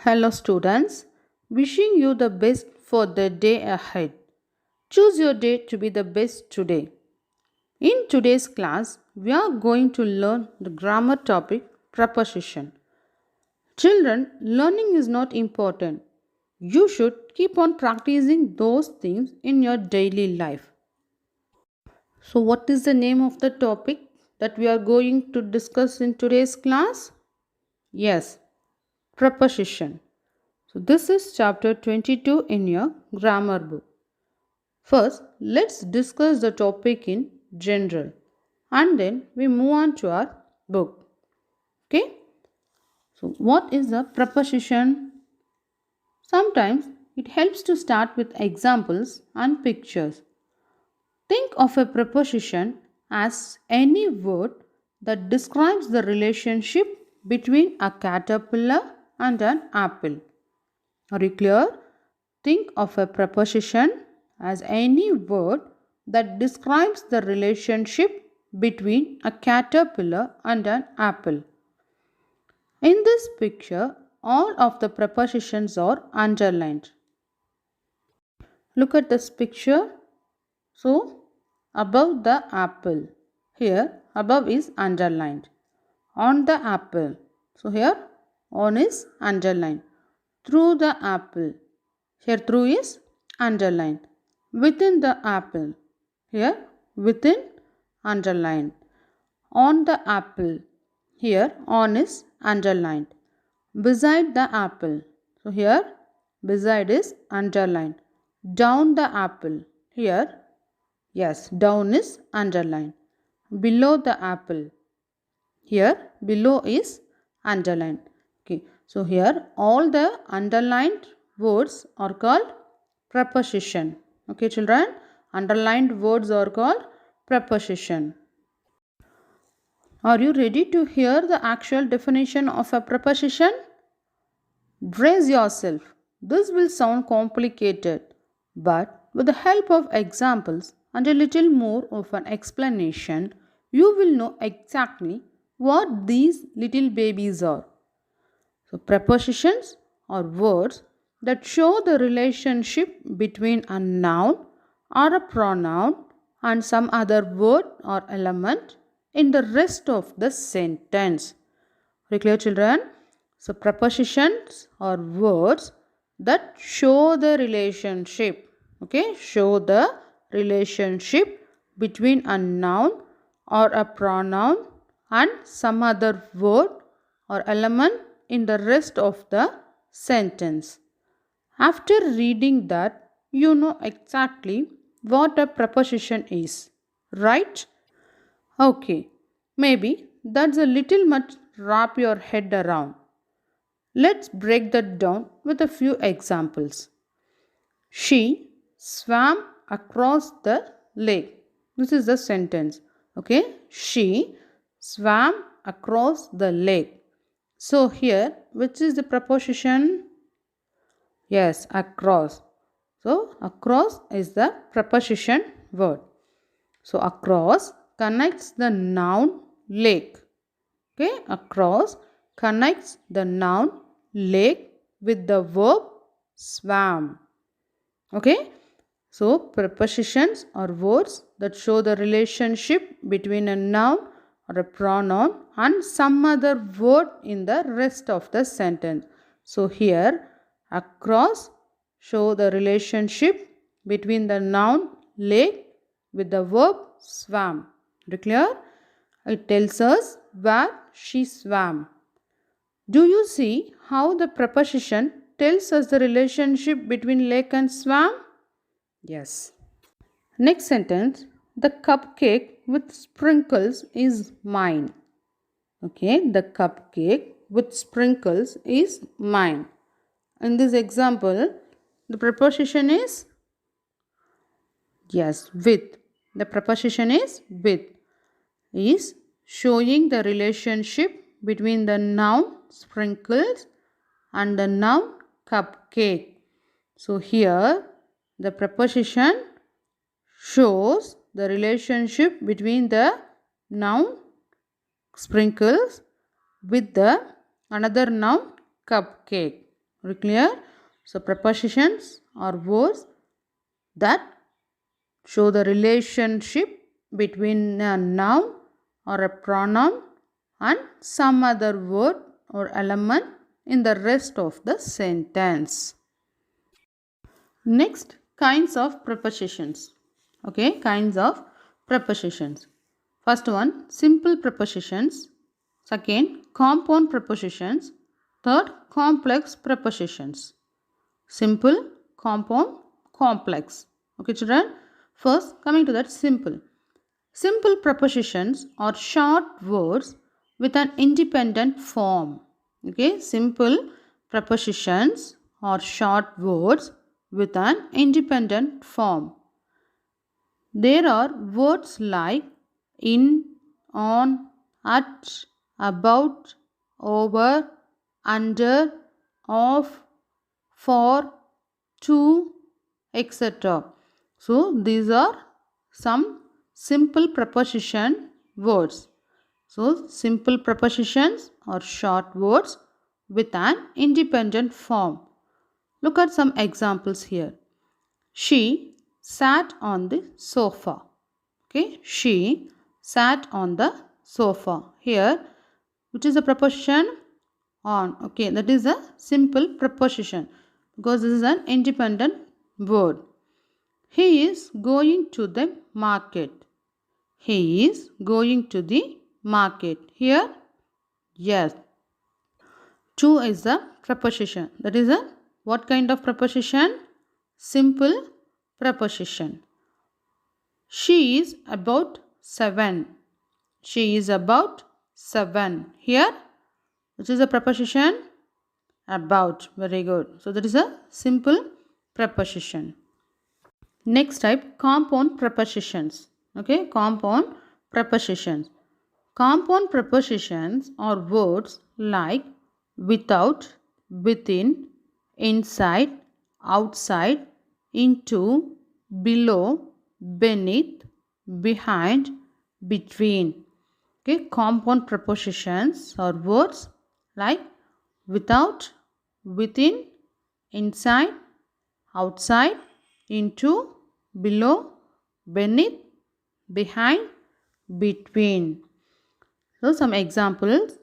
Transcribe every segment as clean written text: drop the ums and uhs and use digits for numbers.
Hello, students. Wishing you the best for the day ahead. Choose your day to be the best today. In today's class, we are going to learn the grammar topic preposition. Children, learning is not important. You should keep on practicing those things in your daily life. So, what is the name of the topic that we are going to discuss in today's class? Yes, preposition. So, this is chapter 22 in your grammar book. First, let's discuss the topic in general and then we move on to our book. Okay? So, what is a preposition? Sometimes it helps to start with examples and pictures. Think of a preposition as any word that describes the relationship between a caterpillar and an apple. Are you clear? Think of a preposition as any word that describes the relationship between a caterpillar and an apple. In this picture, all of the prepositions are underlined. Look at this picture. So, above the apple. Here, above is underlined. On the apple. So, here, on is underlined. Through the apple. Here, through is underlined. Within the apple. Here, within underlined. On the apple. Here, on is underlined. Beside the apple. So, here, beside is underlined. Down the apple. Here, yes, down is underlined. Below the apple. Here, below is underlined. Okay, so here all the underlined words are called preposition. Okay, children, underlined words are called preposition. Are you ready to hear the actual definition of a preposition? Brace yourself. This will sound complicated, but with the help of examples and a little more of an explanation, you will know exactly what these little babies are. So, prepositions are words that show the relationship between a noun or a pronoun and some other word or element in the rest of the sentence. Very clear, children? So, prepositions are words that show the relationship. Okay, show the relationship between a noun or a pronoun and some other word or element in the rest of the sentence. After reading that, you know exactly what a preposition is, right? Okay, maybe that's a little much wrap your head around. Let's break that down with a few examples. She swam across the lake. This is the sentence. Okay, she swam across the lake. So here, which is the preposition? Yes, across. So across is the preposition word. So across connects the noun lake. Okay, across connects the noun lake with the verb swam. Okay, so prepositions are words that show the relationship between a noun or a pronoun and some other word in the rest of the sentence. So here across show the relationship between the noun lake with the verb swam. Clear? It tells us where she swam. Do you see how the preposition tells us the relationship between lake and swam? Yes. Next sentence, the cupcake with sprinkles is mine. Okay, the cupcake with sprinkles is mine. In this example, the preposition is yes, with. The preposition is with. Is showing the relationship between the noun sprinkles and the noun cupcake. So here the preposition shows the relationship between the noun sprinkles with the another noun cupcake. Are you clear? So prepositions are words that show the relationship between a noun or a pronoun and some other word or element in the rest of the sentence. Next, kinds of prepositions. Okay, kinds of prepositions. First one, simple prepositions. Second, compound prepositions. Third, complex prepositions. Simple, compound, complex. Okay, children. First, coming to that simple. Simple prepositions are short words with an independent form. Okay, simple prepositions are short words with an independent form. There are words like in, on, at, about, over, under, of, for, to, etc. So these are some simple preposition words. So simple prepositions are short words with an independent form. Look at some examples here. She sat on the sofa. Okay, she sat on the sofa. Here, which is a preposition? On. Okay, that is a simple preposition because this is an independent word. He is going to the market. He is going to the market. Here, yes. To is the preposition. That is a what kind of preposition? Simple preposition. She is about 7. She is about 7. Here, which is a preposition? About. Very good. So that is a simple preposition. Next type, compound prepositions. Okay, compound prepositions. Compound prepositions are words like without, within, inside, outside, into, below, beneath, behind, between. Okay, compound prepositions are words like without, within, inside, outside, into, below, beneath, behind, between. So some examples.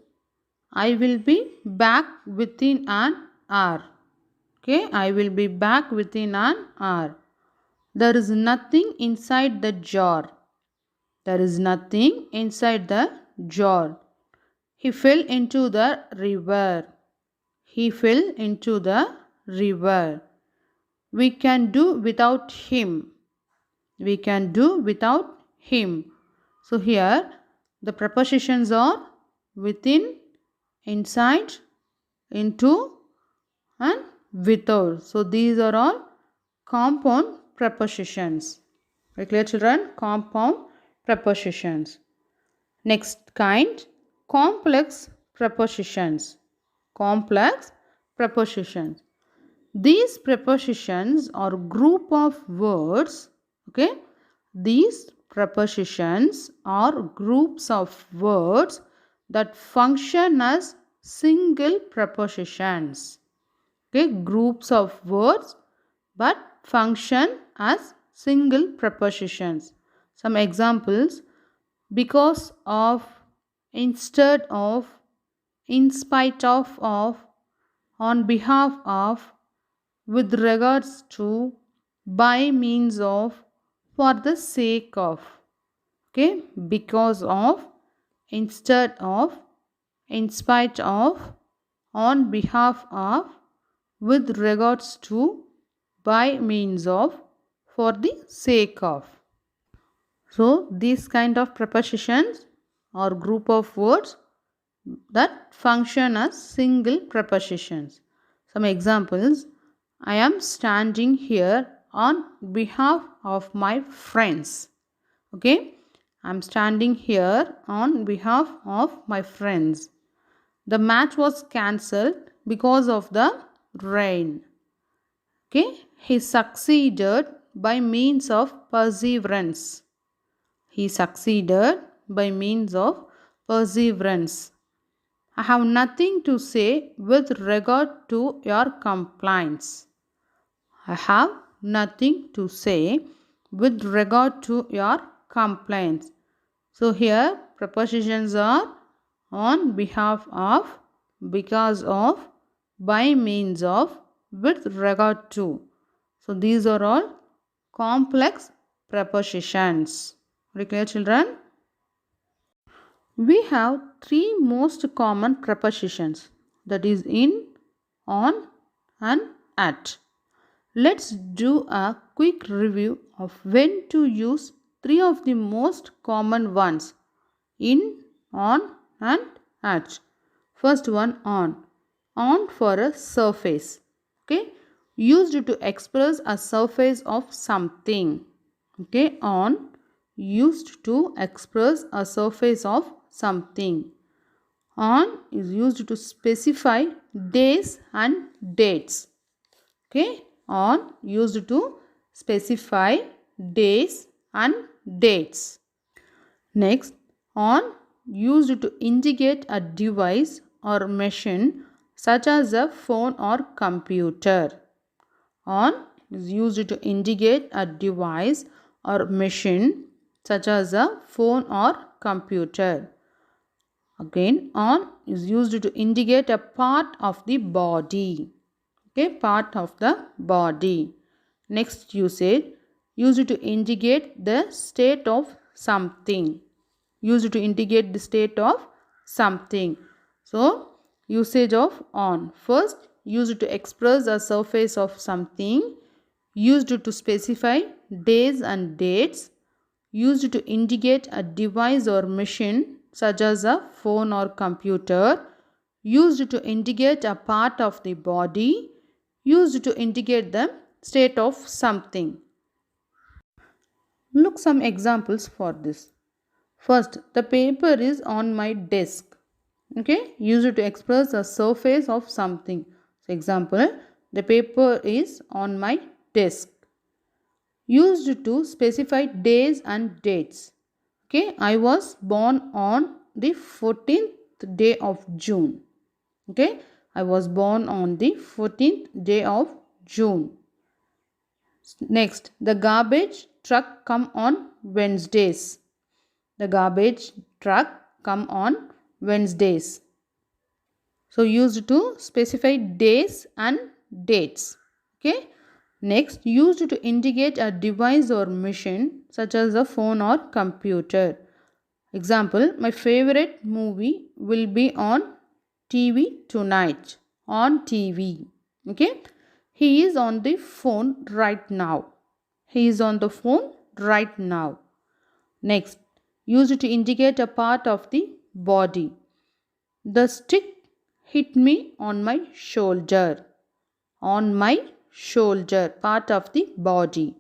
I will be back within an hour. Okay, I will be back within an hour. There is nothing inside the jar. There is nothing inside the jar. He fell into the river. He fell into the river. We can do without him. We can do without him. So here the prepositions are within, inside, into and without. So these are all compound prepositions. Very clear, children? Compound prepositions. Next kind, complex prepositions. Complex prepositions. These prepositions are group of words. Okay, these prepositions are groups of words that function as single prepositions. Okay, groups of words but function as single prepositions. Some examples: because of, instead of, in spite of, on behalf of, with regards to, by means of, for the sake of. Okay, because of, instead of, in spite of, on behalf of, with regards to, by means of, for the sake of. So these kind of prepositions are group of words that function as single prepositions. Some examples: I am standing here on behalf of my friends. Okay, I am standing here on behalf of my friends. The match was cancelled because of the rain. Okay, he succeeded by means of perseverance. He succeeded by means of perseverance. I have nothing to say with regard to your complaints. I have nothing to say with regard to your complaints. So here prepositions are on behalf of, because of, by means of, with regard to. So these are all complex prepositions. Very clear, children? We have three most common prepositions, that is in, on and at. Let's do a quick review of when to use three of the most common ones, in, on and at. First one, on. On for a surface. Okay, used to express a surface of something. Okay, on, used to express a surface of something. On is used to specify days and dates. Okay, on used to specify days and dates. Next, on used to indicate a device or machine such as a phone or computer. On is used to indicate a device or machine such as a phone or computer. Again, on is used to indicate a part of the body. Okay, part of the body. Next usage, used to indicate the state of something. Used to indicate the state of something. So, usage of on. First, used to express a surface of something. Used to specify days and dates. Used to indicate a device or machine such as a phone or computer. Used to indicate a part of the body. Used to indicate the state of something. Look some examples for this. First, the paper is on my desk. Okay, used to express a surface of something. So, example, the paper is on my desk. Used to specify days and dates. Okay, I was born on the 14th day of June. Okay, I was born on the 14th day of June. Next, the garbage truck come on Wednesdays. The garbage truck come on Wednesdays. So used to specify days and dates. Okay. Next, used to indicate a device or machine such as a phone or computer. Example, my favorite movie will be on TV tonight. On TV. Okay. He is on the phone right now. He is on the phone right now. Next, used to indicate a part of the body. The stick hit me on my shoulder. On my shoulder, part of the body.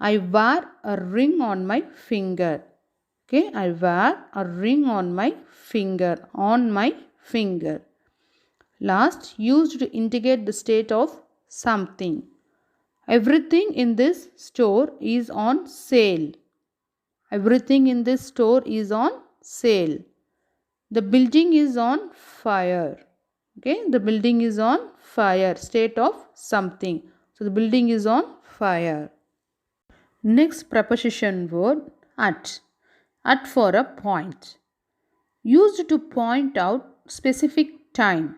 I wear a ring on my finger. Okay, I wear a ring on my finger. On my finger. Last, used to indicate the state of something. Everything in this store is on sale. Everything in this store is on sale. The building is on fire. Okay, the building is on fire. State of something. So the building is on fire. Next preposition word, at. At for a point. Used to point out specific time.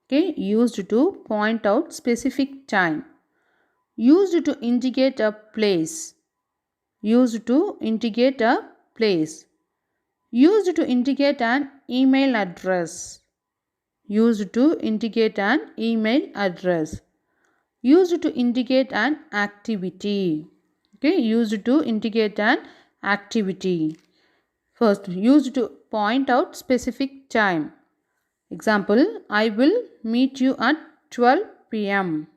Okay, used to point out specific time. Used to indicate a place. Used to indicate a place. Used to indicate an email address. Used to indicate an email address. Used to indicate an activity. Okay, used to indicate an activity. First, used to point out specific time. Example, I will meet you at 12 p.m.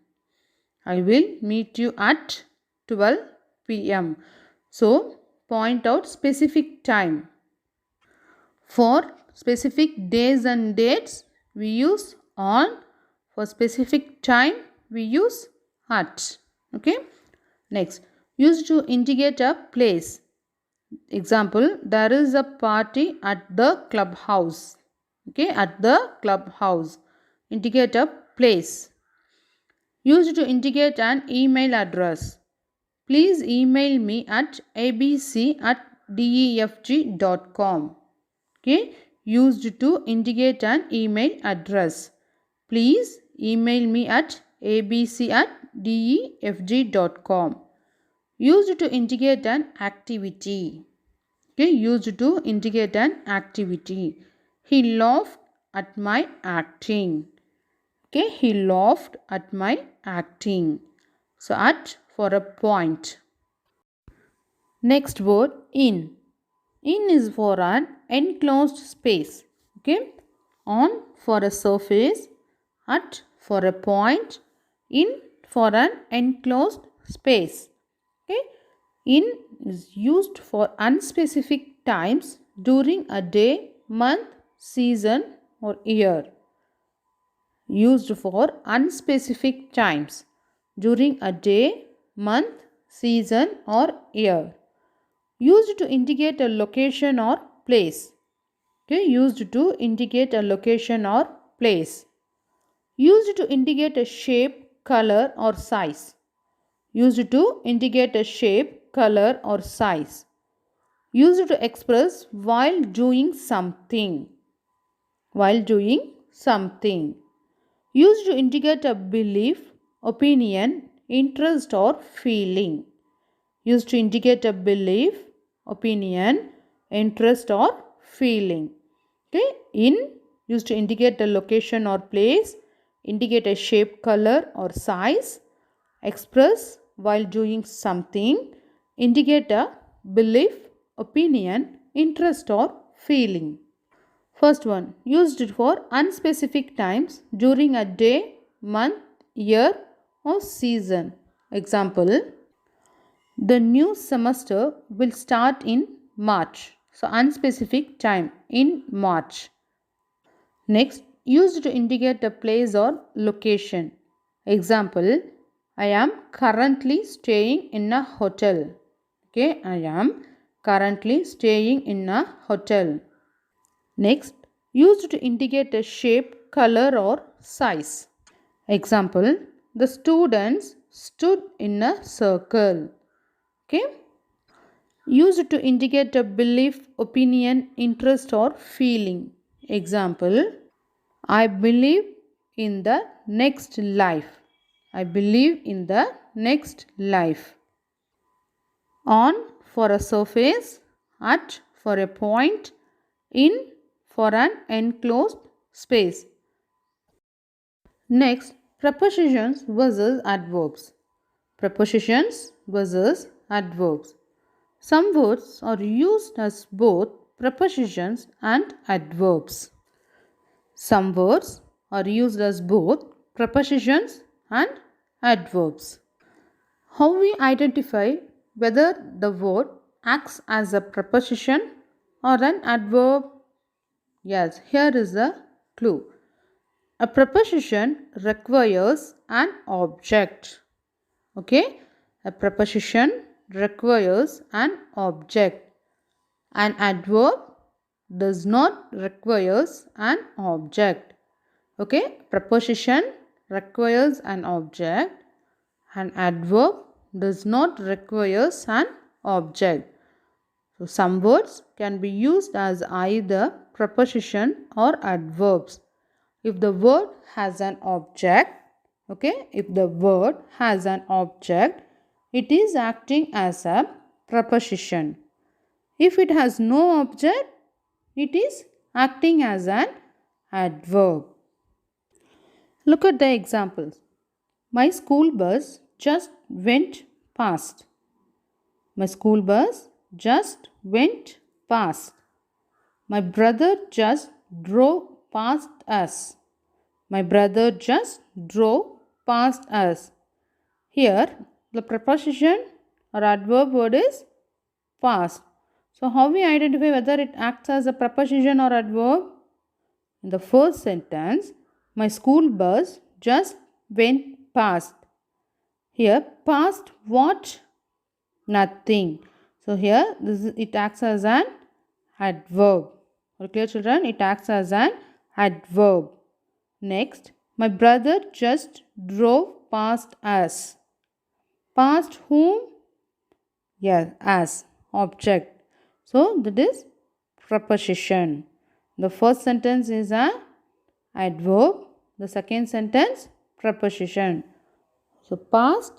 I will meet you at 12 p.m. So, point out specific time. For specific days and dates, we use on. For specific time, we use at. Okay. Next, used to indicate a place. Example, there is a party at the clubhouse. Okay, at the clubhouse. Indicate a place. Used to indicate an email address. Please email me at abc@defg.com. Okay, used to indicate an email address. Please email me at abc@defg.com. Used to indicate an activity. Okay, used to indicate an activity. He laughed at my acting. Okay, he laughed at my acting. So, at for a point. Next word, in. In is for an enclosed space. Okay, on for a surface, at for a point, in for an enclosed space. Okay, in is used for unspecific times during a day, month, season, or year. Used for unspecific times during a day, month, season, or year. Used to indicate a location or place. Okay, used to indicate a location or place. Used to indicate a shape, color, or size. Used to indicate a shape, color, or size. Used to express while doing something. While doing something. Used to indicate a belief, opinion, interest, or feeling. Used to indicate a belief, opinion, interest, or feeling. Okay, in used to indicate a location or place, indicate a shape, color, or size, express while doing something, indicate a belief, opinion, interest, or feeling. First one, used for unspecific times during a day, month, year, or season. Example, the new semester will start in March. So, unspecific time in March. Next, used to indicate a place or location. Example, I am currently staying in a hotel. Okay, I am currently staying in a hotel. Next, used to indicate a shape, color, or size. Example, the students stood in a circle. Okay, used to indicate a belief, opinion, interest, or feeling. Example, I believe in the next life. I believe in the next life. On for a surface, at for a point, in for an enclosed space. Next, prepositions versus adverbs. Prepositions versus adverbs. Some words are used as both prepositions and adverbs. Some words are used as both prepositions and adverbs. How we identify whether the word acts as a preposition or an adverb? Yes, here is a clue. A preposition requires an object. Okay, a preposition requires an object. An adverb does not requires an object. Okay, preposition requires an object. An adverb does not requires an object. So some words can be used as either preposition or adverbs. If the word has an object, okay, if the word has an object, it is acting as a preposition. If it has no object, it is acting as an adverb. Look at the examples. My school bus just went past. My school bus just went past. My brother just drove past us. My brother just drove past us. Here, the preposition or adverb word is past. So, how we identify whether it acts as a preposition or adverb? In the first sentence, my school bus just went past. Here, past what? Nothing. So, here it acts as an adverb. Okay, children, it acts as an adverb. Next, my brother just drove past us. Past whom? Yes, as object. So that is preposition. The first sentence is an adverb. The second sentence preposition. So past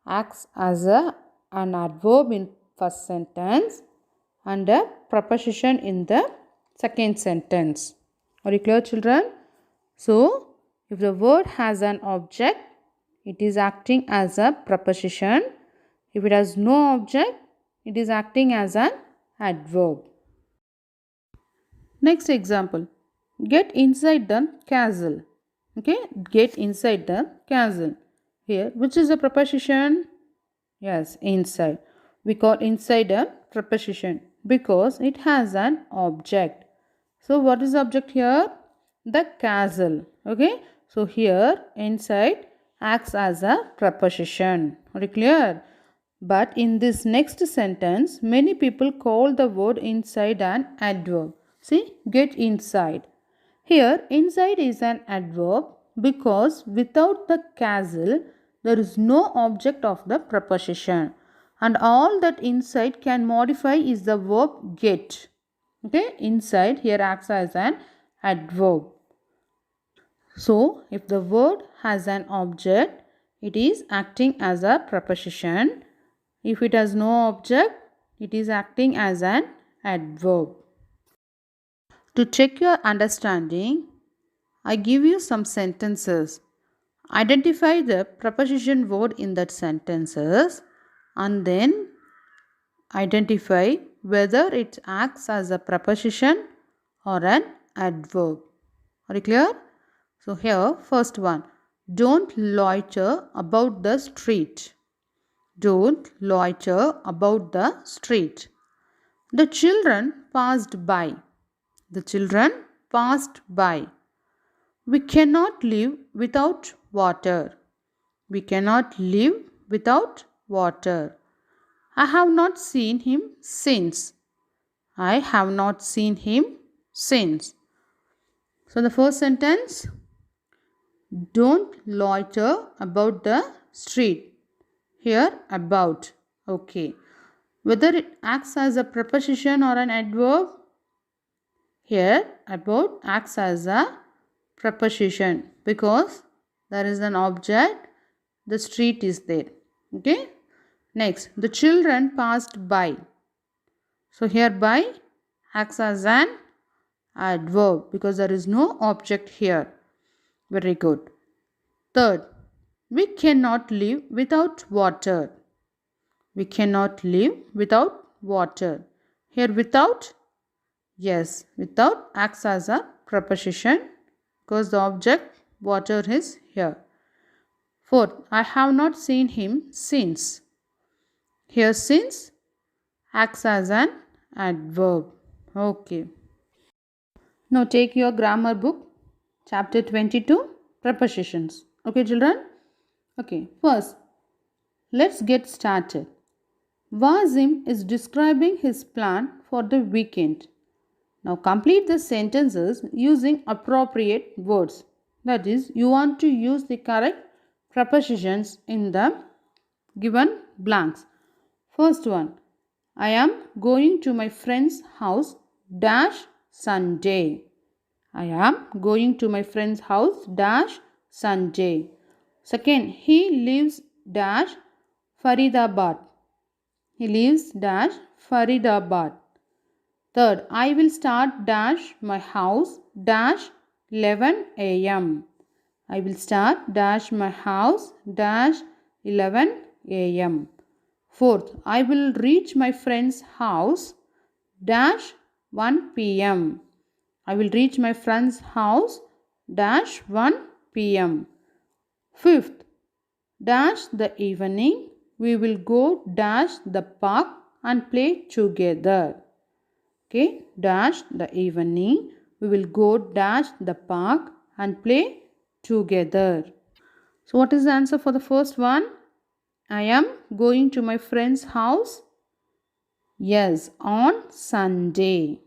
acts as an adverb in first sentence and a preposition in the second sentence. Are you clear, children? So if the word has an object, it is acting as a preposition. If it has no object, it is acting as an adverb. Next example. Get inside the castle. Okay, get inside the castle. Here, which is a preposition? Yes, inside. We call inside a preposition because it has an object. So what is the object here? The castle. Okay, so here inside acts as a preposition. Are you clear? But in this next sentence, many people call the word inside an adverb. See, get inside. Here, inside is an adverb because without the castle, there is no object of the preposition. And all that inside can modify is the verb get. Okay, inside here acts as an adverb. So, if the word has an object, it is acting as a preposition. If it has no object, it is acting as an adverb. To check your understanding, I give you some sentences. Identify the preposition word in that sentences and then identify whether it acts as a preposition or an adverb. Are you clear? So here, first one. Don't loiter about the street. Don't loiter about the street. The children passed by. The children passed by. We cannot live without water. We cannot live without water. I have not seen him since. I have not seen him since. So the first sentence, don't loiter about the street. Here, about. Okay. Whether it acts as a preposition or an adverb, here, about acts as a preposition because there is an object, the street is there. Okay. Next, the children passed by. So here by acts as an adverb because there is no object here. Very good. Third, we cannot live without water. We cannot live without water. Here without, yes, without acts as a preposition because the object water is here. Fourth, I have not seen him since. Here since acts as an adverb. Okay. Now take your grammar book, chapter 22, prepositions. Okay, children? Okay, first, let's get started. Wasim is describing his plan for the weekend. Now complete the sentences using appropriate words. That is, you want to use the correct prepositions in the given blanks. First one, I am going to my friend's house dash Sunday. I am going to my friend's house dash Sunday. Second, he lives dash Faridabad. He lives dash Faridabad. Third, I will start dash my house dash 11 a.m. I will start dash my house dash 11 a.m. Fourth, I will reach my friend's house dash 1 p.m. I will reach my friend's house dash 1 p.m. Fifth, dash the evening we will go dash the park and play together. Okay, dash the evening we will go dash the park and play together. So what is the answer for the first one? I am going to my friend's house. Yes, on Sunday.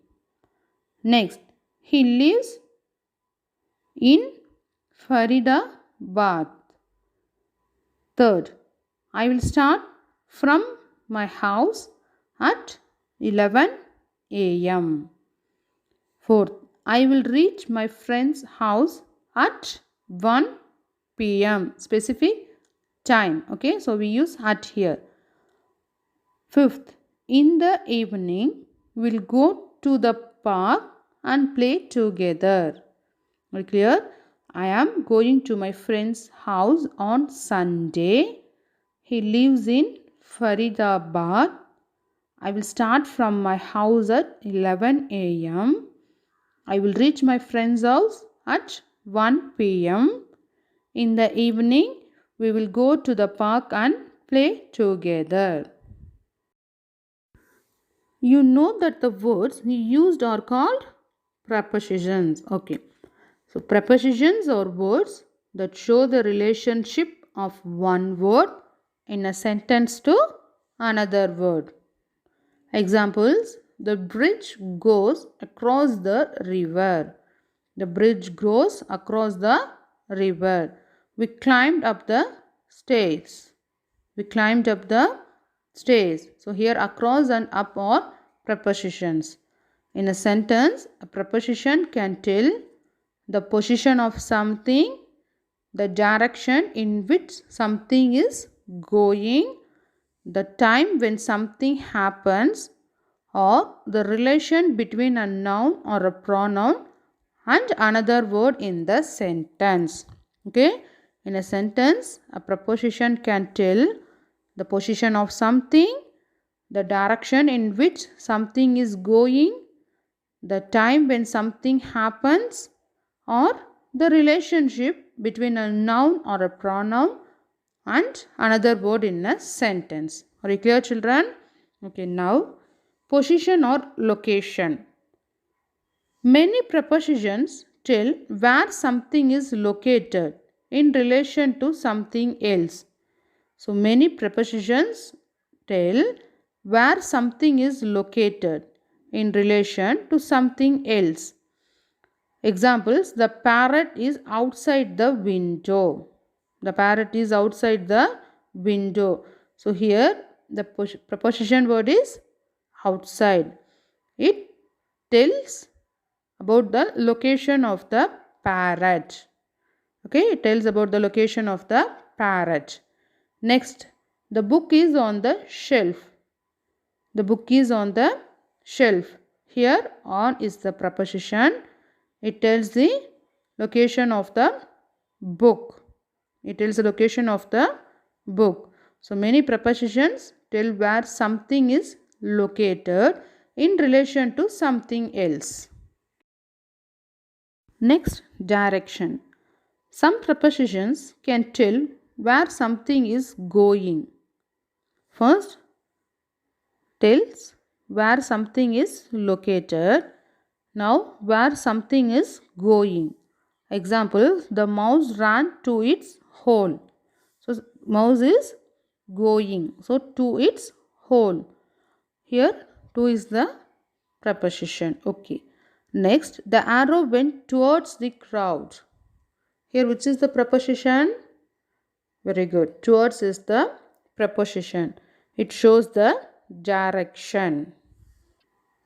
Next, he lives in Faridabad. Third, I will start from my house at 11 a.m. Fourth, I will reach my friend's house at 1 p.m. Specific time. Okay, so we use at here. Fifth, in the evening, we'll go to the park and play together. Are you clear? I am going to my friend's house on Sunday. He lives in Faridabad. I will start from my house at 11 a.m. I will reach my friend's house at 1 p.m. In the evening, we will go to the park and play together. You know that the words used are called prepositions. Okay. So prepositions are words that show the relationship of one word in a sentence to another word. Examples: the bridge goes across the river. The bridge goes across the river. We climbed up the stairs. We climbed up the stairs. So here across and up are prepositions. In a sentence, a preposition can tell the position of something, the direction in which something is going, the time when something happens, or the relation between a noun or a pronoun and another word in the sentence. Okay, in a sentence, a preposition can tell the position of something, the direction in which something is going, the time when something happens, or the relationship between a noun or a pronoun and another word in a sentence. Are you clear, children? Okay, now position or location. Many prepositions tell where something is located in relation to something else. So many prepositions tell where something is located in relation to something else. Examples: the parrot is outside the window. The parrot is outside the window. So here the preposition word is outside. It tells about the location of the parrot. Okay, it tells about the location of the parrot. Next, the book is on the shelf. The book is on the shelf. Here on is the preposition. It tells the location of the book. It tells the location of the book. So many prepositions tell where something is located in relation to something else. Next, direction. Some prepositions can tell where something is going. First, tells where something is located. Now, where something is going. Example: the mouse ran to its hole. So, mouse is going. So, to its hole. Here, to is the preposition. Okay. Next, the arrow went towards the crowd. Here, which is the preposition? Very good. Towards is the preposition. It shows the direction.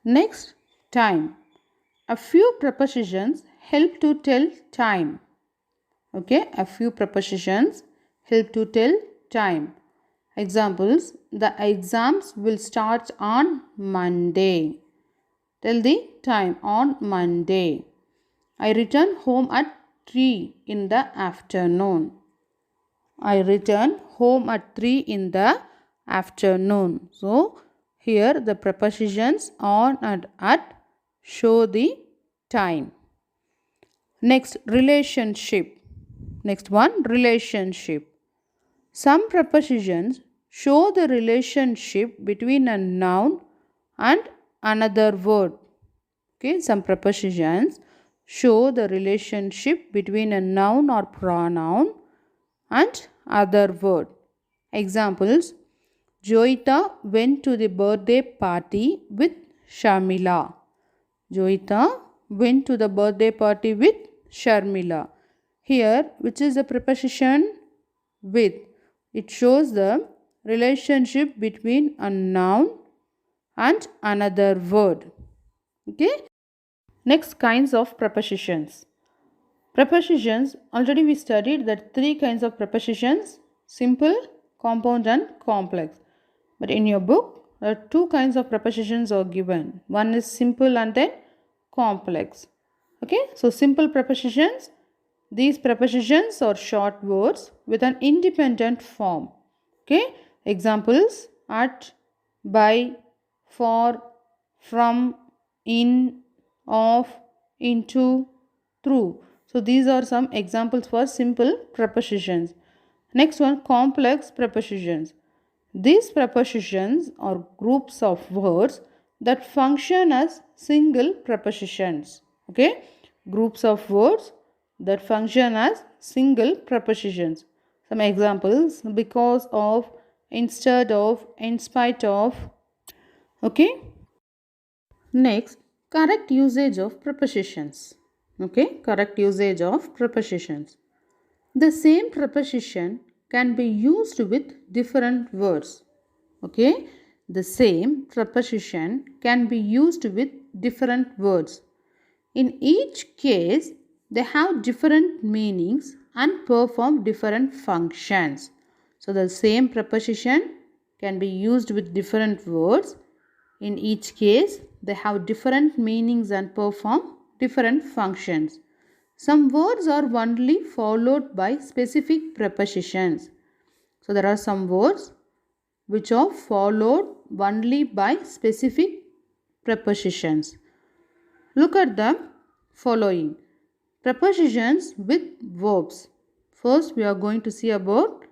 Next, time. A few prepositions help to tell time. Okay, a few prepositions help to tell time. Examples: the exams will start on Monday. Tell the time: on Monday. I return home at 3 in the afternoon. I return home at 3 in the afternoon. So, here the prepositions on and at show the time. Next, relationship. Next one, relationship. Some prepositions show the relationship between a noun and another word. Okay, some prepositions show the relationship between a noun or pronoun and other word. Examples: Joita went to the birthday party with Shamila. Joita went to the birthday party with Sharmila. Here, which is the preposition with? It shows the relationship between a noun and another word. Okay. Next, kinds of prepositions. Prepositions, already we studied that three kinds of prepositions: simple, compound and complex. But in your book, there are two kinds of prepositions are given. One is simple and then complex. Okay, so simple prepositions, these prepositions are short words with an independent form. Okay, examples: at, by, for, from, in, of, into, through. So these are some examples for simple prepositions. Next one, complex prepositions. These prepositions are groups of words that function as single prepositions. Okay, groups of words that function as single prepositions. Some examples: because of, instead of, in spite of. Okay. Next, correct usage of prepositions. Okay, correct usage of prepositions. The same preposition can be used with different words. Okay, the same preposition can be used with different words. In each case, they have different meanings and perform different functions. So, the same preposition can be used with different words. In each case, they have different meanings and perform different functions. Some words are only followed by specific prepositions. So, there are some words which are followed only by specific prepositions. Look at the following prepositions with verbs. First, we are going to see about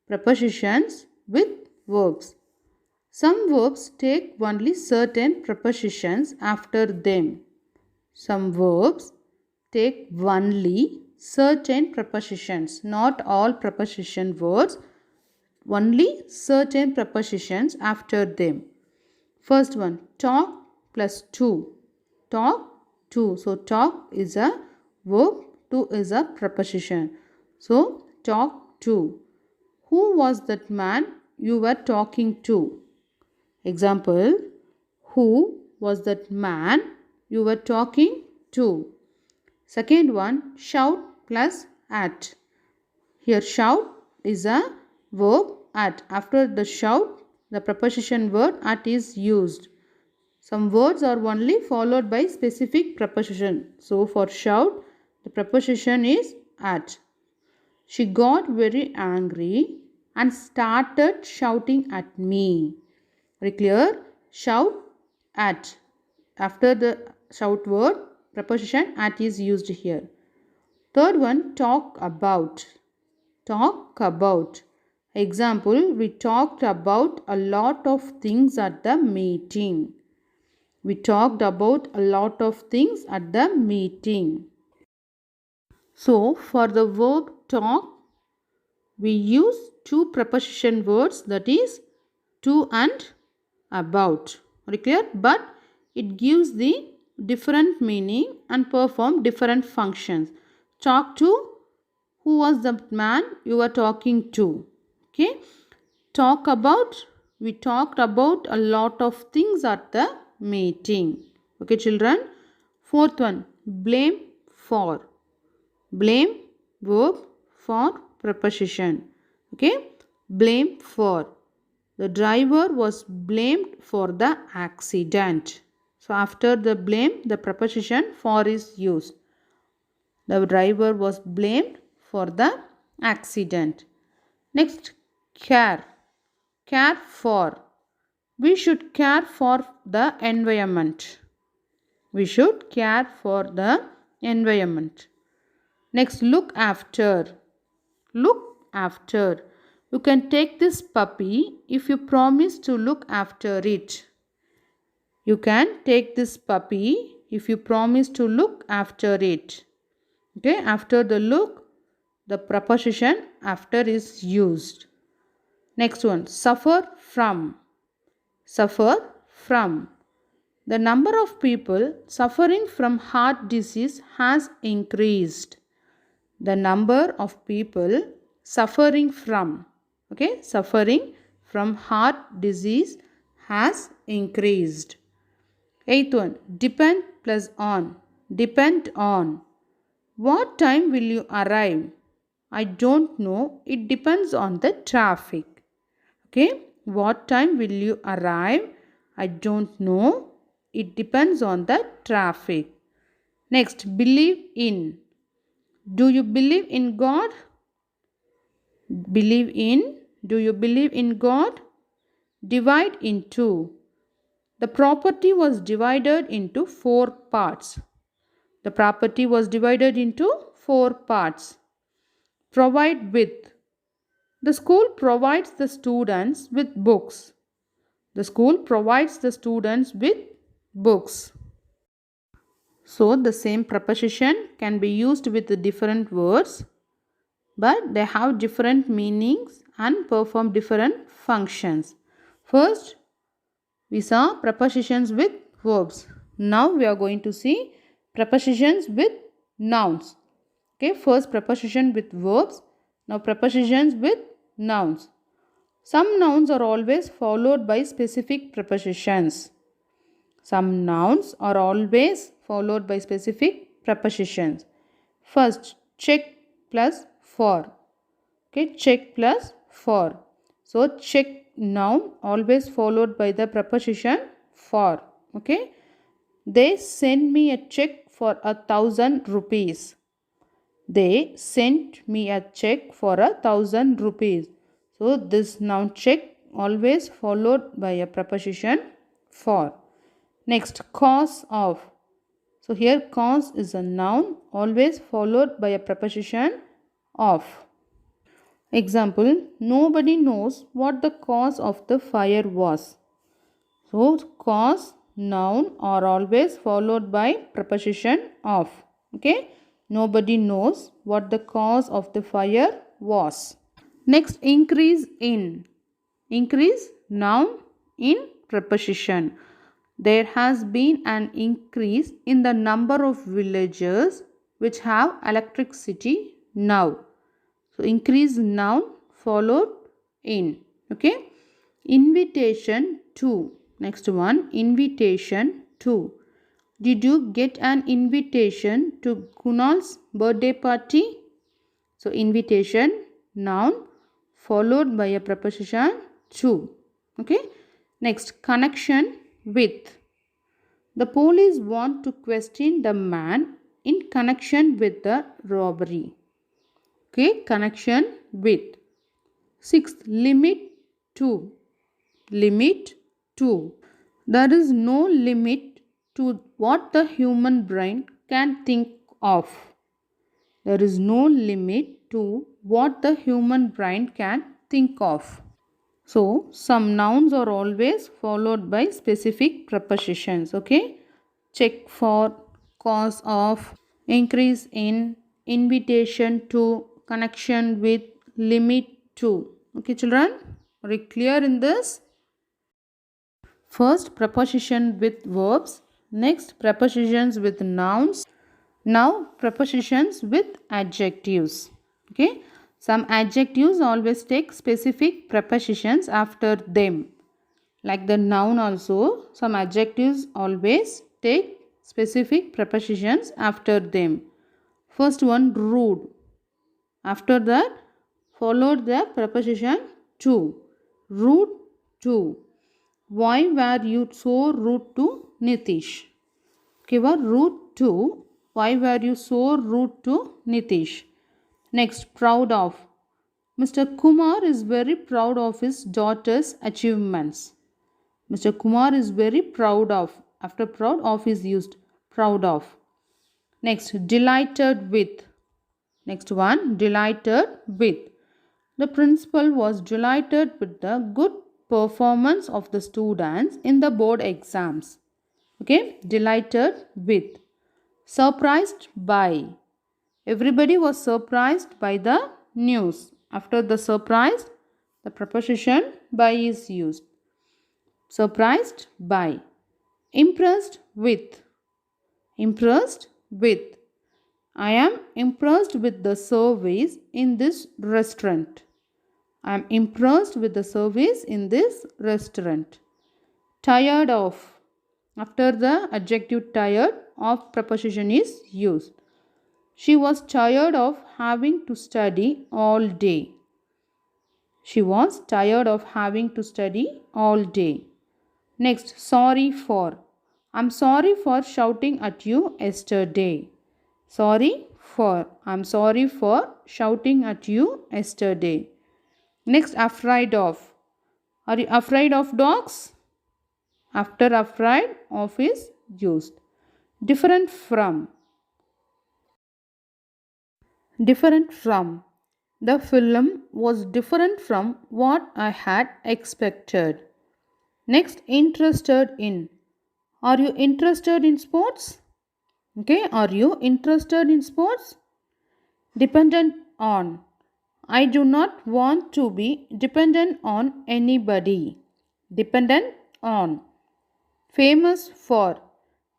prepositions with verbs. Some verbs take only certain prepositions after them. Some verbs take only certain prepositions, not all preposition words, only certain prepositions after them. First one, talk plus to. Talk to. So, talk is a verb, to is a preposition. So, talk to. Who was that man you were talking to? Example, who was that man you were talking to? Second one, shout plus at. Here, shout is a verb at. After the shout, the preposition word at is used. Some words are only followed by specific preposition. So, for shout, the preposition is at. She got very angry and started shouting at me. Very clear? Shout at. After the shout word, preposition at is used here. Third one, talk about. Talk about. Example, we talked about a lot of things at the meeting. We talked about a lot of things at the meeting. So, for the verb talk, we use two preposition words, that is to and about. Very clear? But it gives the different meaning and perform different functions. Talk to, who was the man you were talking to? Okay. Talk about, we talked about a lot of things at the meeting. Okay, children. Fourth one, blame for. Blame verb for preposition. Okay, blame for. The driver was blamed for the accident. So, after the blame, the preposition for is used. The driver was blamed for the accident. Next, care. Care for. We should care for the environment. We should care for the environment. Next, look after. Look after. You can take this puppy if you promise to look after it. You can take this puppy if you promise to look after it. Okay, after the look, the preposition after is used. Next one, suffer from. Suffer from. The number of people suffering from heart disease has increased. The number of people suffering from, okay, suffering from heart disease has increased. Eighth one, depend plus on. Depend on. What time will you arrive? I don't know. It depends on the traffic. Okay. What time will you arrive? I don't know. It depends on the traffic. Next, believe in. Do you believe in God? Believe in. Do you believe in God? Divide into. The property was divided into 4 parts. The property was divided into 4 parts. Provide with. The school provides the students with books. The school provides the students with books. So, the same preposition can be used with different words, but they have different meanings and perform different functions. First, we saw prepositions with verbs. Now, we are going to see prepositions with nouns. Okay, first preposition with verbs. Now, prepositions with nouns. Some nouns are always followed by specific prepositions. Some nouns are always followed by specific prepositions. First, check plus for. Okay, check plus for. So, check noun always followed by the preposition for. Okay, they sent me a check for 1,000 rupees. They sent me a check for 1,000 rupees. So, this noun check always followed by a preposition for. Next, cause of. So, here cause is a noun always followed by a preposition of. Example, nobody knows what the cause of the fire was. So, cause, noun are always followed by preposition of. Okay. Nobody knows what the cause of the fire was. Next, increase in. Increase, noun, in preposition. There has been an increase in the number of villagers which have electricity now. So, increase, noun followed in. Okay. Invitation to. Next one, invitation to. Did you get an invitation to Kunal's birthday party? So, invitation, noun followed by a preposition to. Okay. Next, connection with. The police want to question the man in connection with the robbery. Okay, connection with. Sixth, limit to. Limit to. There is no limit to what the human brain can think of. There is no limit to what the human brain can think of. So, some nouns are always followed by specific prepositions. Okay. Check for, cause of, increase in, invitation to, connection with, limit to. Okay, children. Are you clear in this? First, preposition with verbs. Next, prepositions with nouns. Now, prepositions with adjectives. Okay. Some adjectives always take specific prepositions after them. Like the noun also, some adjectives always take specific prepositions after them. First one, rude. After that, followed the preposition to. Rude to. Why were you so rude to Nitish? Okay, rude to. Why were you so rude to Nitish? Next, proud of. Mr. Kumar is very proud of his daughter's achievements. Mr. Kumar is very proud of. After proud of is used. Proud of. Next, delighted with. Next one, delighted with. The principal was delighted with the good performance of the students in the board exams. Okay, delighted with. Surprised by. Everybody was surprised by the news. After the surprised, the preposition by is used. Surprised by. Impressed with. Impressed with. I am impressed with the service in this restaurant. I am impressed with the service in this restaurant. Tired of. After the adjective tired, of preposition is used. She was tired of having to study all day. She was tired of having to study all day. Next, sorry for. I'm sorry for shouting at you yesterday. Sorry for. I'm sorry for shouting at you yesterday. Next, afraid of. Are you afraid of dogs? After afraid of is used. Different from. Different from. The film was different from what I had expected. Next, interested in. Are you interested in sports? Okay, are you interested in sports? Dependent on. I do not want to be dependent on anybody. Dependent on. Famous for.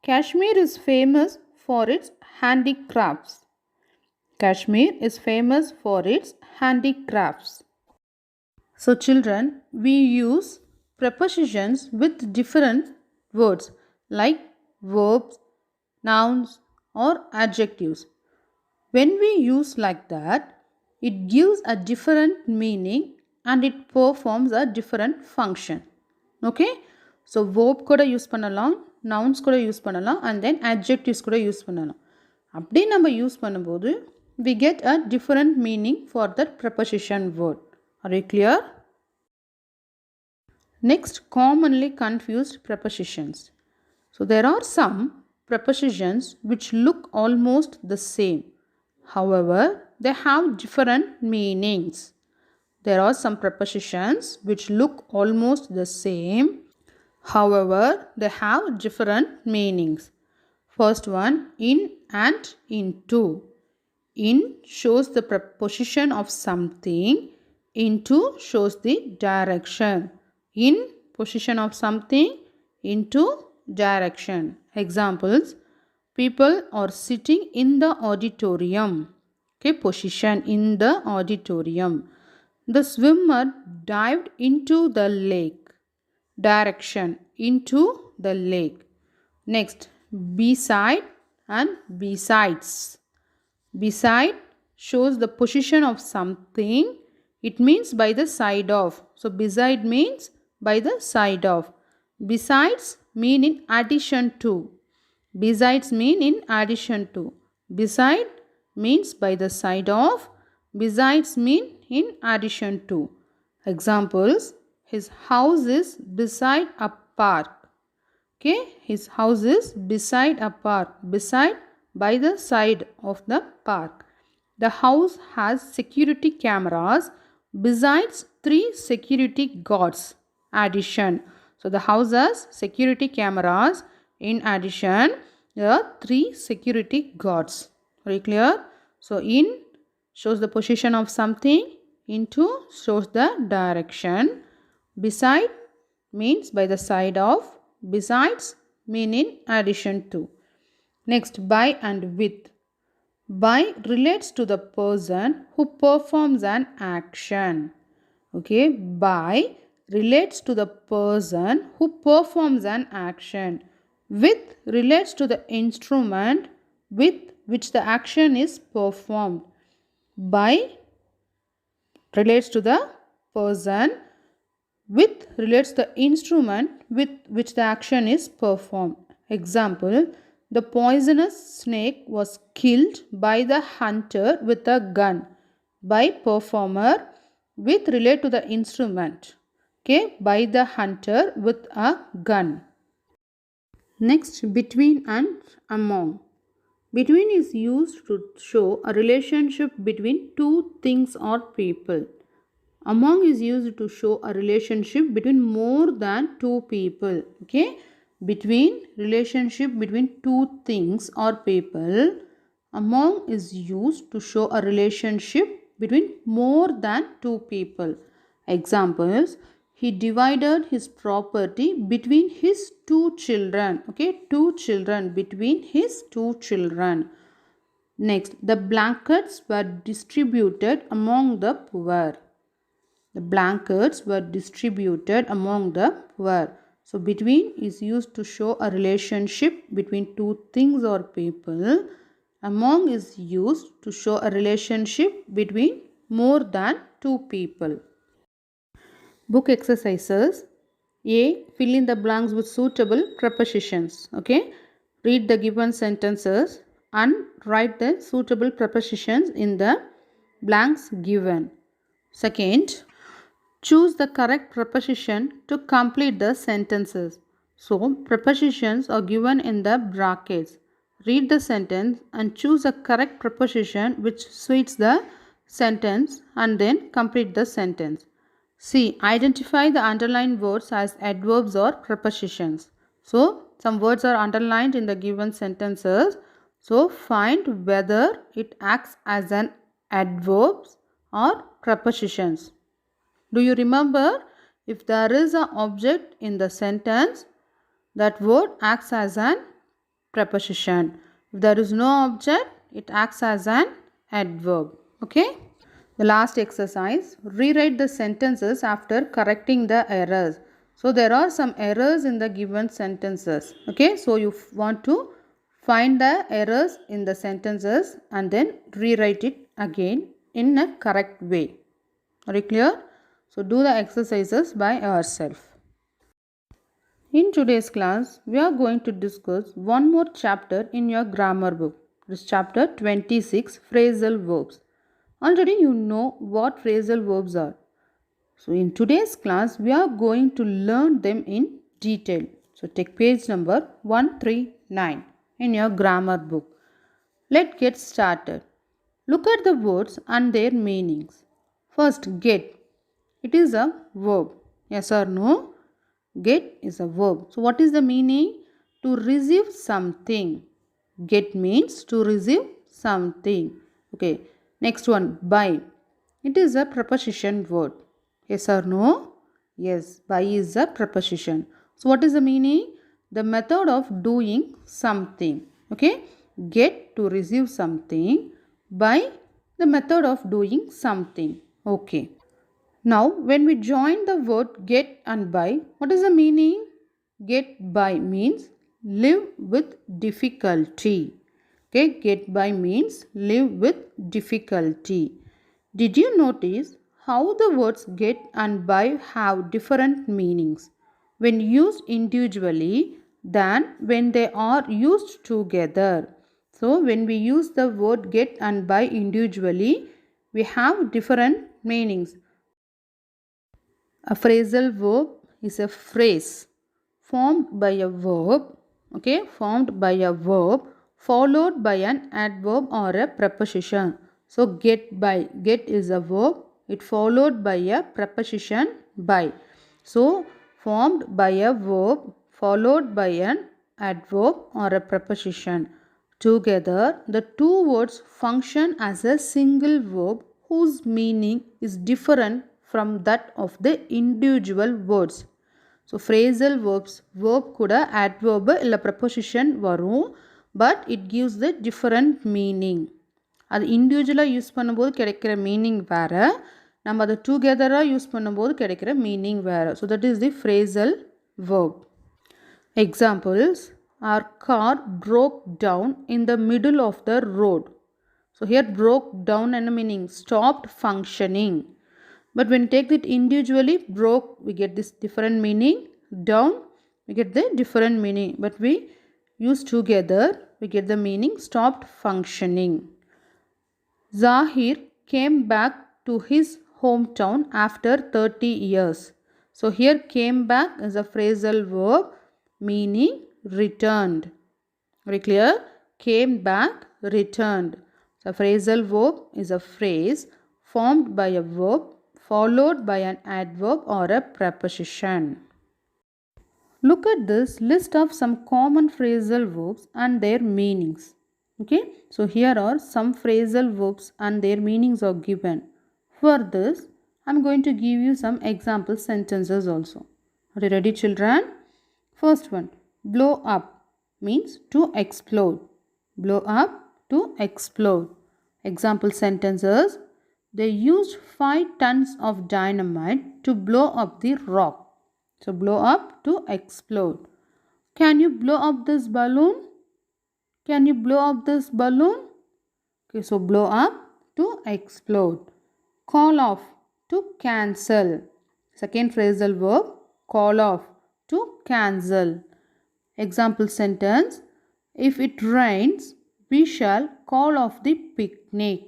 Kashmir is famous for its handicrafts. Kashmir is famous for its handicrafts. So, children, we use prepositions with different words like verbs, nouns, or adjectives. When we use like that, it gives a different meaning and it performs a different function. Okay? So, verb கூட use பண்ணலாம், nouns கூட use பண்ணலாம், and then adjectives கூட use பண்ணலாம். அப்படி நம்ம use பண்ணும்போது we get a different meaning for that preposition word. Are you clear? Next, commonly confused prepositions. So, there are some prepositions which look almost the same. However, they have different meanings. There are some prepositions which look almost the same. However, they have different meanings. First one, in and into. In shows the position of something. Into shows the direction. In position of something, into direction. Examples, people are sitting in the auditorium. Okay, position in the auditorium. The swimmer dived into the lake. Direction, into the lake. Next, beside and besides. Beside shows the position of something. It means by the side of. So, beside means by the side of. Besides mean in addition to. Besides mean in addition to. Beside means by the side of. Besides mean in addition to. Examples, his house is beside a park. Okay, his house is beside a park. Beside, by the side of the park. The house has security cameras besides 3 security guards. Addition. So, the house has security cameras. In addition, there are 3 security guards. Very clear? So, in shows the position of something. Into shows the direction. Beside means by the side of. Besides mean in addition to. Next, by and with. By relates to the person who performs an action. Okay, by relates to the person who performs an action. With relates to the instrument with which the action is performed. By relates to the person. With relates the instrument with which the action is performed. Example, the poisonous snake was killed by the hunter with a gun. By performer, with relate to the instrument. Okay, by the hunter with a gun. Next, between and among. Between is used to show a relationship between two things or people. Among is used to show a relationship between more than two people. Okay, between relationship between two things or people. Among is used to show a relationship between more than two people. Examples, He divided his property between his two children. Okay, two children, between his two children. Next, the blankets were distributed among the poor. The blankets were distributed among the poor. So, between is used to show a relationship between two things or people. Among is used to show a relationship between more than two people. Book exercises. A. Fill in the blanks with suitable prepositions. Okay. Read the given sentences and write the suitable prepositions in the blanks given. Second, choose the correct preposition to complete the sentences. So, prepositions are given in the brackets. Read the sentence and choose a correct preposition which suits the sentence and then complete the sentence. C. Identify the underlined words as adverbs or prepositions. So, some words are underlined in the given sentences. So, find whether it acts as an adverbs or prepositions. Do you remember, if there is an object in the sentence, that word acts as an preposition. If there is no object, it acts as an adverb. Okay? The last exercise, rewrite the sentences after correcting the errors. So, there are some errors in the given sentences. Okay? So, you want to find the errors in the sentences and then rewrite it again in a correct way. Are you clear? So, do the exercises by yourself. In today's class, we are going to discuss one more chapter in your grammar book. This is chapter 26, phrasal verbs. Already you know what phrasal verbs are. So, in today's class, we are going to learn them in detail. So, take page number 139 in your grammar book. Let's get started. Look at the words and their meanings. First, get. It is a verb. Yes or no? Get is a verb. So, what is the meaning? To receive something. Get means to receive something. Okay. Next one, buy. It is a preposition word. Yes or no? Yes, buy is a preposition. So, what is the meaning? The method of doing something. Okay. Get, to receive something. Buy, the method of doing something. Okay. Now, when we join the word get and buy, what is the meaning? Get by means live with difficulty. Okay, get by means live with difficulty. Did you notice how the words get and buy have different meanings when used individually than when they are used together? So, when we use the word get and buy individually, we have different meanings. A phrasal verb is a phrase formed by a verb, formed by a verb followed by an adverb or a preposition. So, get by, get is a verb, it followed by a preposition by. So, formed by a verb followed by an adverb or a preposition. Together, the two words function as a single verb whose meaning is different from that of the individual words. So, phrasal verbs, verb kuda adverb illa preposition varum, but it gives the different meaning. அது இண்டிவிஜுவலாக use பண்ணும்போது கிடைக்கிற meaning வேறு, நம்ம அதை டுகெதராக use பண்ணும்போது கிடைக்கிற meaning வேறு. So that is the phrasal verb. Examples, our car broke down in the middle of the road. So here broke down and meaning stopped functioning. But when we take it individually, broke, we get this different meaning. Down, we get the different meaning. But we use together, we get the meaning stopped functioning. Zahir came back to his hometown after 30 years. So here came back is a phrasal verb meaning returned. Very clear? Came back, returned. So phrasal verb is a phrase formed by a verb followed by an adverb or a preposition. Look at this list of some common phrasal verbs and their meanings. Okay, so here are some phrasal verbs and their meanings are given. For this, I'm going to give you some example sentences also. Are you ready, children? First one, blow up means to explode. Blow up, to explode. Example sentences, they used 5 tons of dynamite to blow up the rock. So blow up, to explode. Can you blow up this balloon? Can you blow up this balloon? Okay, so blow up, to explode. Call off, to cancel. Second phrasal verb, call off, to cancel. Example sentence, if it rains, we shall call off the picnic.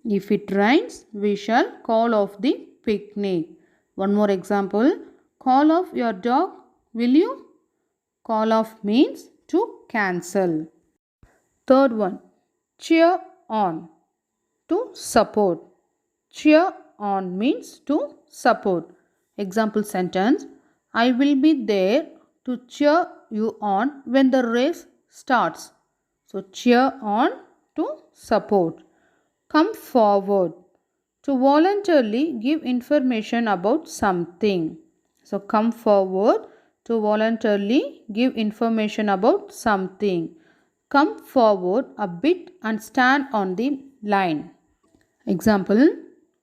If it rains, we shall call off the picnic. One more example, call off your dog, will you? Call off means to cancel. Third one, cheer on, to support. Cheer on means to support. Example sentence, I will be there to cheer you on when the race starts. So cheer on, to support. Come forward, to voluntarily give information about something. So come forward, to voluntarily give information about something. Come forward a bit and stand on the line. Example,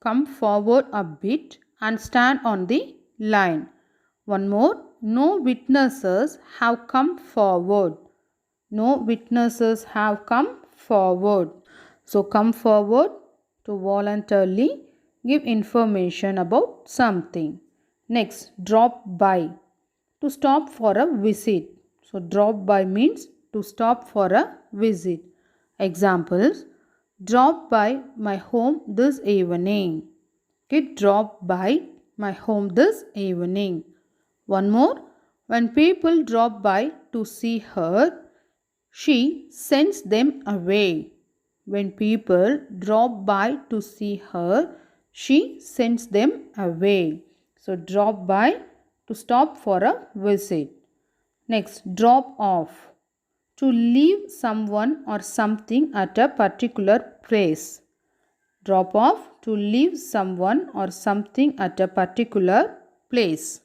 come forward a bit and stand on the line. One more, no witnesses have come forward. No witnesses have come forward. So come forward, to voluntarily give information about something. Next, drop by, to stop for a visit. So drop by means to stop for a visit. Examples, drop by my home this evening. Okay, drop by my home this evening. One more, when people drop by to see her, she sends them away. When people drop by to see her, she sends them away. So drop by, to stop for a visit. Next, drop off, to leave someone or something at a particular place. Drop off, to leave someone or something at a particular place.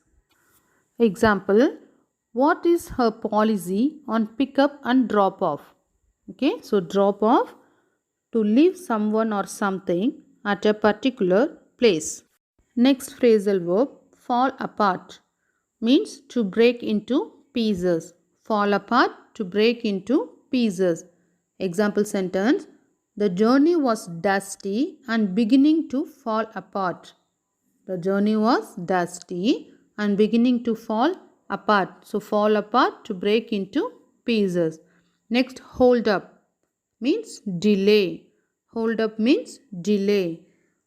Example, what is her policy on pick up and drop off? Okay, so drop off, to leave someone or something at a particular place. Next phrasal verb, fall apart, means to break into pieces. Fall apart, to break into pieces. Example sentence, the journey was dusty and beginning to fall apart. The journey was dusty and beginning to fall apart. So fall apart, to break into pieces. Next, hold up means delay. Hold up means delay.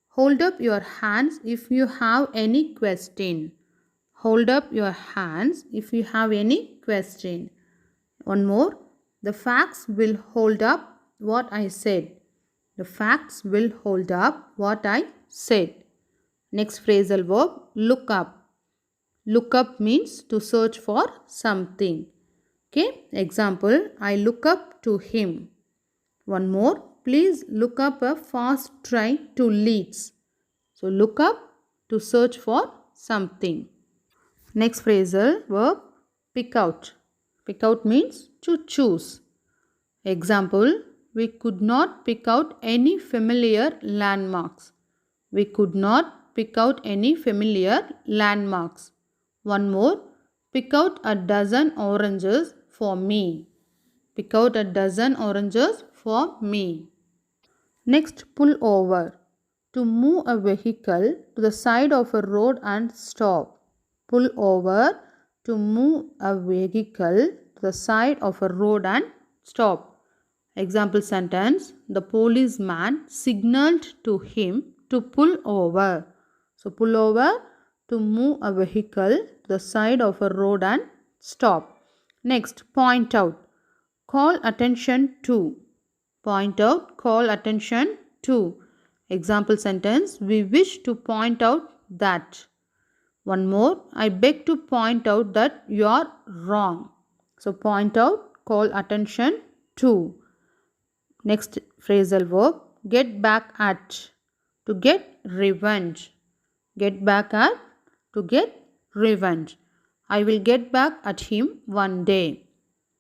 Hold up your hands if you have any question. Hold up your hands if you have any question. One more, the facts will hold up what I said. The facts will hold up what I said. Next phrasal verb, look up. Look up means to search for something. Okay, example, I look up to him. One more, please look up a fast train to Leeds. So look up, to search for something. Next phrasal verb, pick out. Pick out means to choose. Example, we could not pick out any familiar landmarks. We could not pick out any familiar landmarks. One more, pick out a dozen oranges for me. Pick out a dozen oranges for me. Next, pull over, to move a vehicle to the side of a road and stop. Pull over, to move a vehicle to the side of a road and stop. Example sentence, the policeman signaled to him to pull over. So pull over, to move a vehicle to the side of a road and stop. Next, point out, call attention to. Point out, call attention to. Example sentence, we wish to point out that. One more, I beg to point out that you are wrong. So point out, call attention to. Next phrasal verb, get back at, to get revenge. Get back at, to get revenge. I will get back at him one day.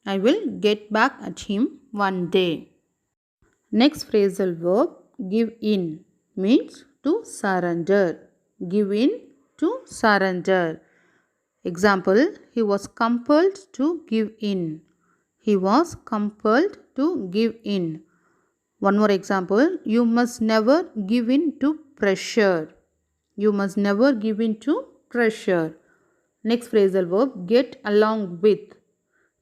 I will get back at him one day. Next phrasal verb, give in, means to surrender. Give in, to surrender. Example, he was compelled to give in. He was compelled to give in. One more example, you must never give in to pressure. You must never give in to pressure. Next phrasal verb, get along with,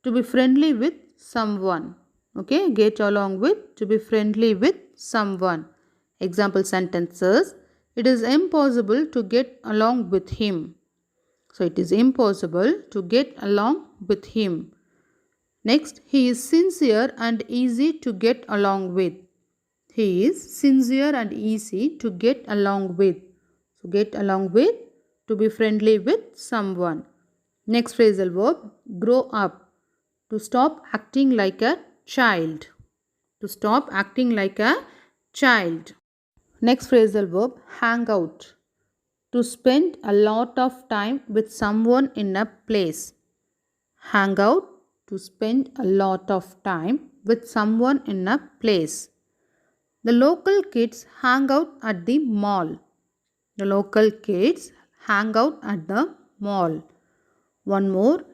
to be friendly with someone. Okay, get along with, to be friendly with someone. Example sentences, it is impossible to get along with him. So it is impossible to get along with him. Next, he is sincere and easy to get along with. He is sincere and easy to get along with. So get along with, to be friendly with someone. Next phrasal verb, grow up, to stop acting like a child. To stop acting like a child. Next phrasal verb, hang out, to spend a lot of time with someone in a place. Hang out, to spend a lot of time with someone in a place. The local kids hang out at the mall. The local kids hang out at the mall. One more,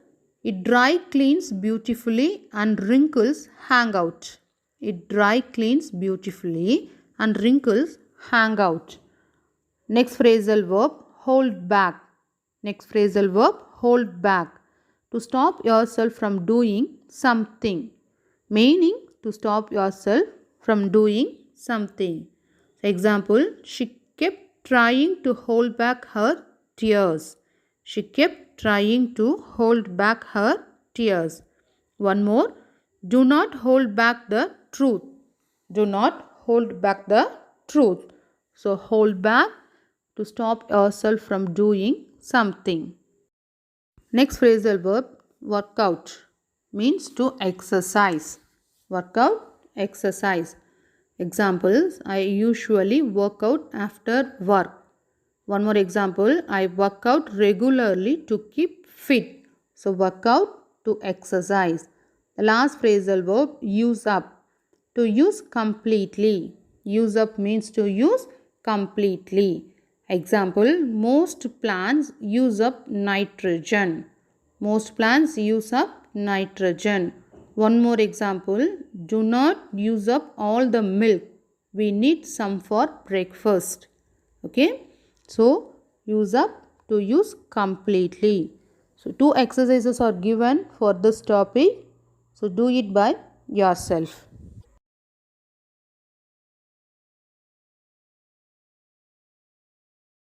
it dry cleans beautifully and wrinkles hang out. It dry cleans beautifully and wrinkles hang out. Next phrasal verb, hold back. Next phrasal verb, hold back, to stop yourself from doing something. Meaning, to stop yourself from doing something. Example, she kept trying to hold back her tears. She kept trying to hold back her tears. One more, do not hold back the truth. Do not hold back the truth. So hold back, to stop yourself from doing something. Next phrasal verb, work out, means to exercise. Work out, exercise. Examples, I usually work out after work. One more example, I work out regularly to keep fit. So work out, to exercise. The last phrasal verb, use up, to use completely. Use up means to use completely. Example, most plants use up nitrogen. Most plants use up nitrogen. One more example, do not use up all the milk. We need some for breakfast. Okay, so use up, to use completely. So 2 exercises are given for this topic. So do it by yourself.